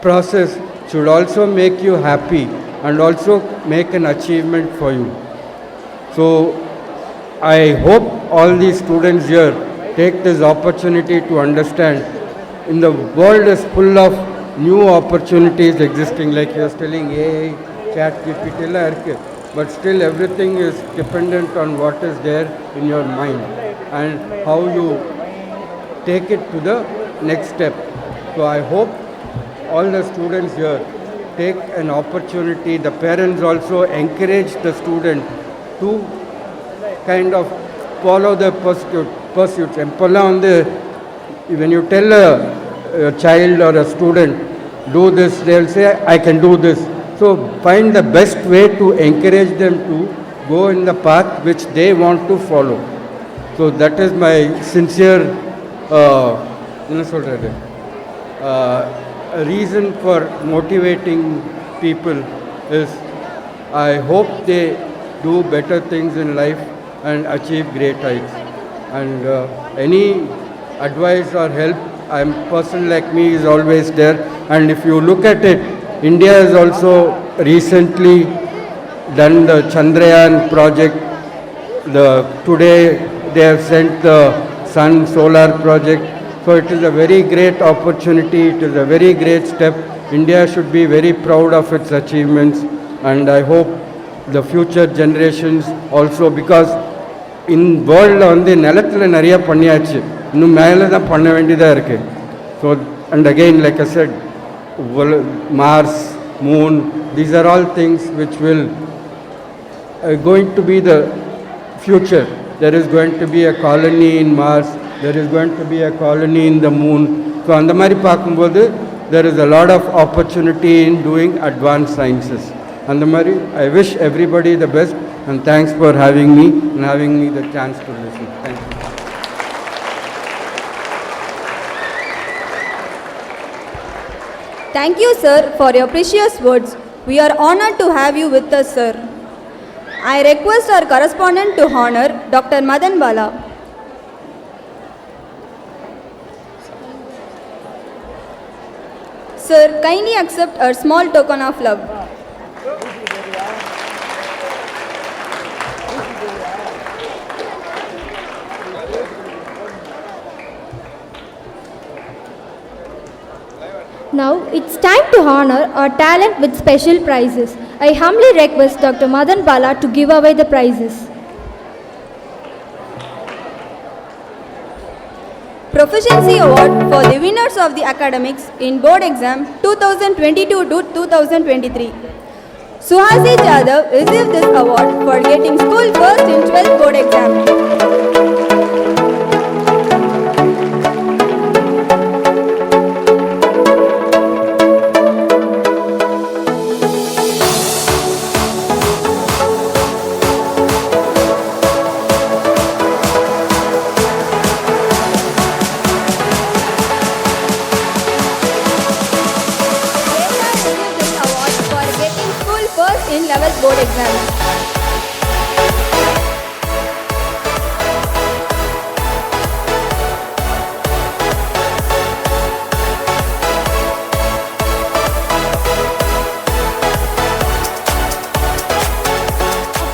process should also make you happy and also make an achievement for you. So I hope all these students here take this opportunity to understand in the world is full of new opportunities existing, like you are telling AI, chat GPT la irukku, but still everything is dependent on what is there in your mind and how you take it to the next step. So I hope all the students here take an opportunity. The parents also encourage the student to kind of follow the pursuits. When you tell a child or a student, do this, they'll say, I can do this. So find the best way to encourage them to go in the path which they want to follow. So that is my sincere reason for motivating people is I hope they do better things in life and achieve great heights. And any advice or help, a person like me is always there. And if you look at it, India has also recently done the Chandrayaan project. Today they have sent the Sun Solar project. So it is a very great opportunity. It is a very great step. India should be very proud of its achievements, and I hope the future generations also, because in world வந்து நிலத்தில் நிறைய பண்ணியாச்சு, இன்னும் மேலே தான் பண்ண வேண்டியதாக இருக்குது. So and again, like I said, Mars, Moon, these are all things which will going to be the future. There is going to be a colony in Mars, there is going to be a colony in the Moon. So அந்த மாதிரி பார்க்கும்போது there is a lot of opportunity in doing advanced sciences. அந்த மாதிரி I wish everybody the best, and thanks for having me and having me the chance to listen. Thank you. Thank you, sir, for your precious words. We are honored to have you with us, sir. I request our correspondent to honor Dr. Madan Bala. Sir, kindly accept a small token of love. Now it's time to honor our talent with special prizes. I humbly request Dr. Madan Bala to give away the prizes. Proficiency Award for the winners of the academics in board exam 2022 to 2023. Suhasi Jadhav received this award for getting school first in 12th board exam. In 11th board exam.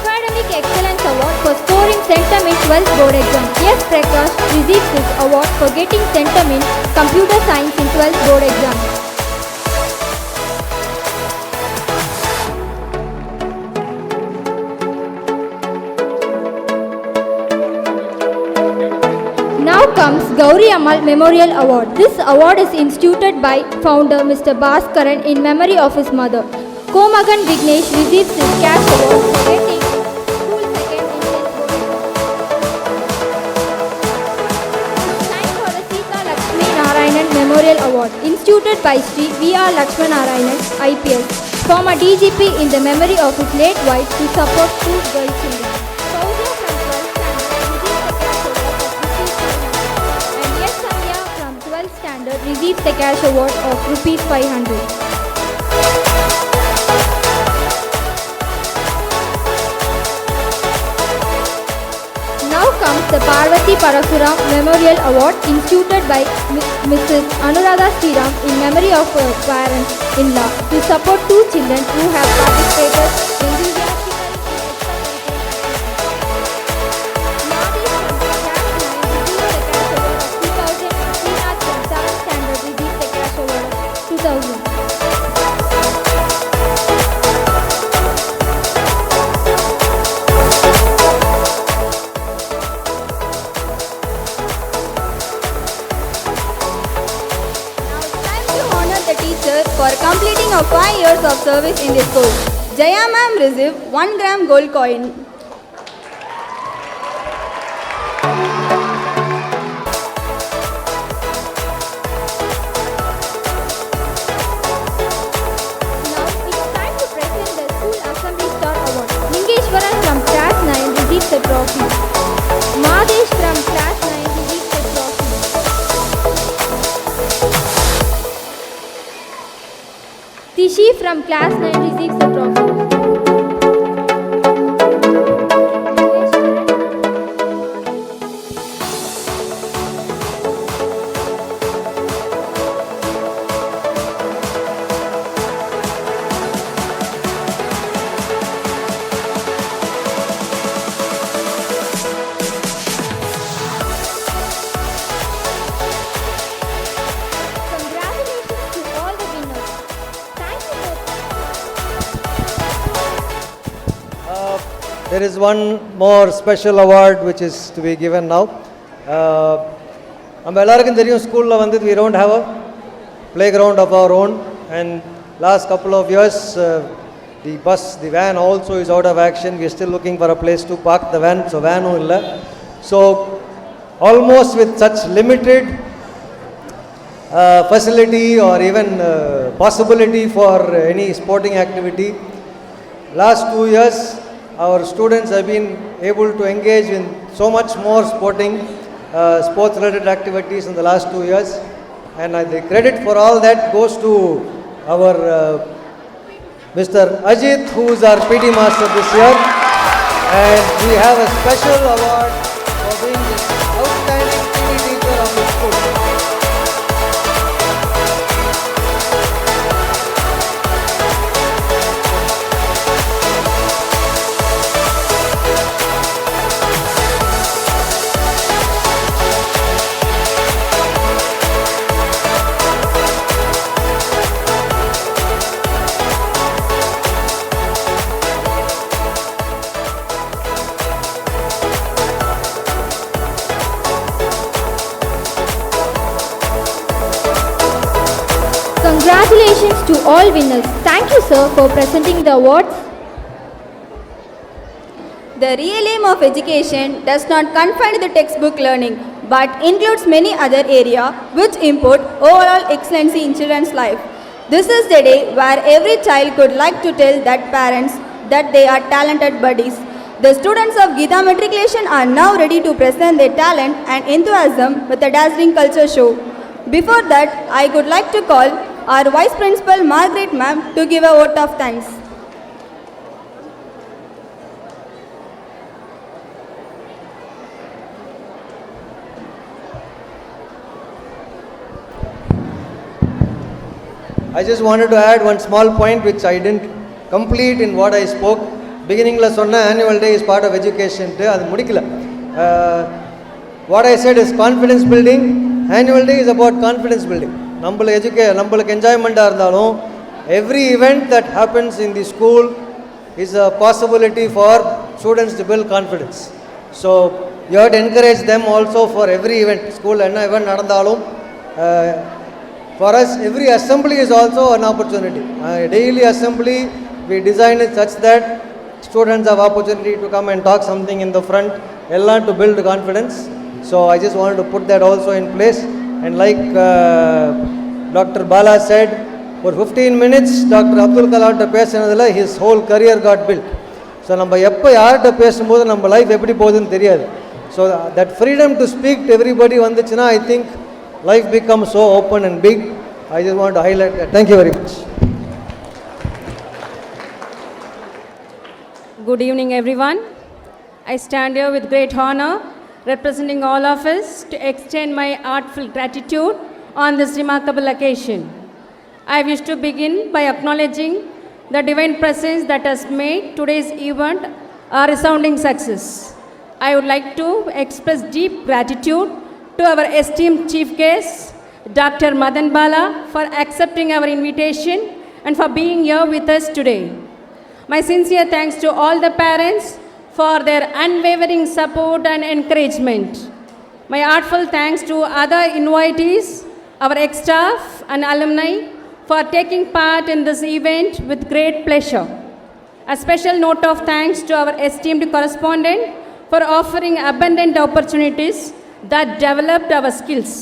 Academic Excellence Award for scoring centum in 12th board exam. Yes, Prakash received this award for getting centum in computer science in 12th board exam. Now comes Gauri Ammal Memorial Award. This award is instituted by founder Mr. Bhaskaran in memory of his mother. Komagan Vignesh receives his cash award for getting school second in 10th board. It's time for the Geetha Lakshmi Narayanan Memorial Award, instituted by Sri V.R. Lakshman Narayanan, IPS. form a DGP in the memory of his late wife to support two girl children. Fauzia from 12th standard receives the cash award of rupees 500. And yes, Samya from 12th standard receives the cash award of rupees 500. Now comes the Parvati Parasuram Memorial Award instituted by Mrs. Anuradha Sriram in memory of her parents-in-law to support two children who have participated enthusiastically in extracurricular activities. Nadi from class 9 received the cash award of 2,000. Srinath from 7th standard received the cash award of 2,000. For completing of 5 years of service in this school, Jaya ma'am received 1 gram gold coin. Now it's time to present the School Assembly Star Award. Lingeshwaran from class 9 receives the trophy. Madesh from class 9 receives the trophy. Tishi from class 9 receives the trophy. Congratulations to all the winners. Thank you for There is one more special award which is to be given now. நம்ம எல்லாருக்கும் தெரியும் ஸ்கூலில் வந்து we don't have a playground of our own, and last couple of years the van also is out of action. We are still looking for a place to park the van, so vanum illa. So almost with such limited facility or even possibility for any sporting activity, last 2 years our students have been able to engage in so much more sports related activities in the last 2 years, and the credit for all that goes to our Mr. Ajit, who is our PT master this year, and we have a special award for being the outstanding PT teacher of the school. Congratulations to all winners. Thank you, sir, for presenting the awards. The real aim of education does not confine to the textbook learning, but includes many other areas which import overall excellency in children's life. This is the day where every child could like to tell that parents that they are talented buddies. The students of Geetha Matriculation are now ready to present their talent and enthusiasm with a dazzling culture show. Before that, I would like to call our Vice Principal Margaret ma'am to give a vote of thanks. I just wanted to add one small point which I didn't complete in what I spoke. Beginning la sonna annual day is part of education. Adu mudikala. What I said is confidence building. Annual day is about confidence building. நம்மளுக்கு என்ஜாய்மெண்ட்டாக இருந்தாலும் every event that happens in the school is a possibility for students to build confidence. So you have to encourage them also for every event. School என்ன event நடந்தாலும் for us every assembly is also an opportunity. Daily assembly we design it such that students have opportunity to come and talk something in the front, எல்லாம் to build confidence. So I just wanted to put that also in place. And like Dr. Bala said, ஒரு 15 minutes doctor Abdul கலாம்கிட்ட பேசினதில் his whole career got built. So நம்ம எப்போ யார்கிட்ட பேசும்போது நம்ம life எப்படி போகுதுன்னு தெரியாது. So that freedom to speak to everybody வந்துச்சுன்னா I think life become so open and big. I just want to highlight that. Thank you very much. Good evening, everyone. I stand here with great honor, representing all of us, to extend my heartfelt gratitude on this remarkable occasion. I wish to begin by acknowledging the divine presence that has made today's event a resounding success. I would like to express deep gratitude to our esteemed chief guest, Dr. Madan Bala, for accepting our invitation and for being here with us today. My sincere thanks to all the parents for their unwavering support and encouragement. My heartfelt thanks to other invitees, our ex-staff and alumni for taking part in this event with great pleasure. A special note of thanks to our esteemed correspondent for offering abundant opportunities that developed our skills.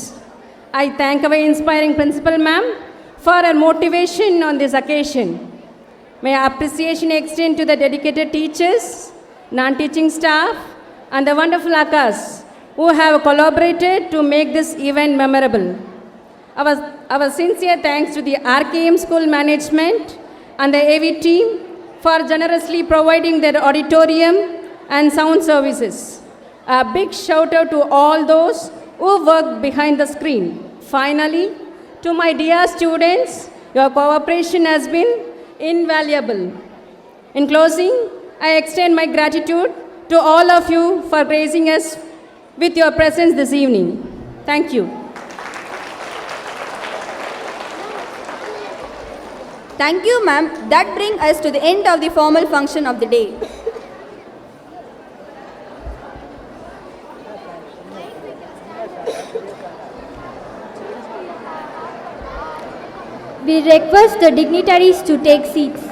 I thank our inspiring principal ma'am for her motivation on this occasion. My appreciation extend to the dedicated teachers, non-teaching staff, and the wonderful AKAs who have collaborated to make this event memorable. Our sincere thanks to the RKM school management and the AV team for generously providing their auditorium and sound services. A big shout out to all those who work behind the screen. Finally, to my dear students, your cooperation has been invaluable. In closing, I extend my gratitude to all of you for gracing us with your presence this evening. Thank you. Thank you, ma'am. That brings us to the end of the formal function of the day. We request the dignitaries to take seats.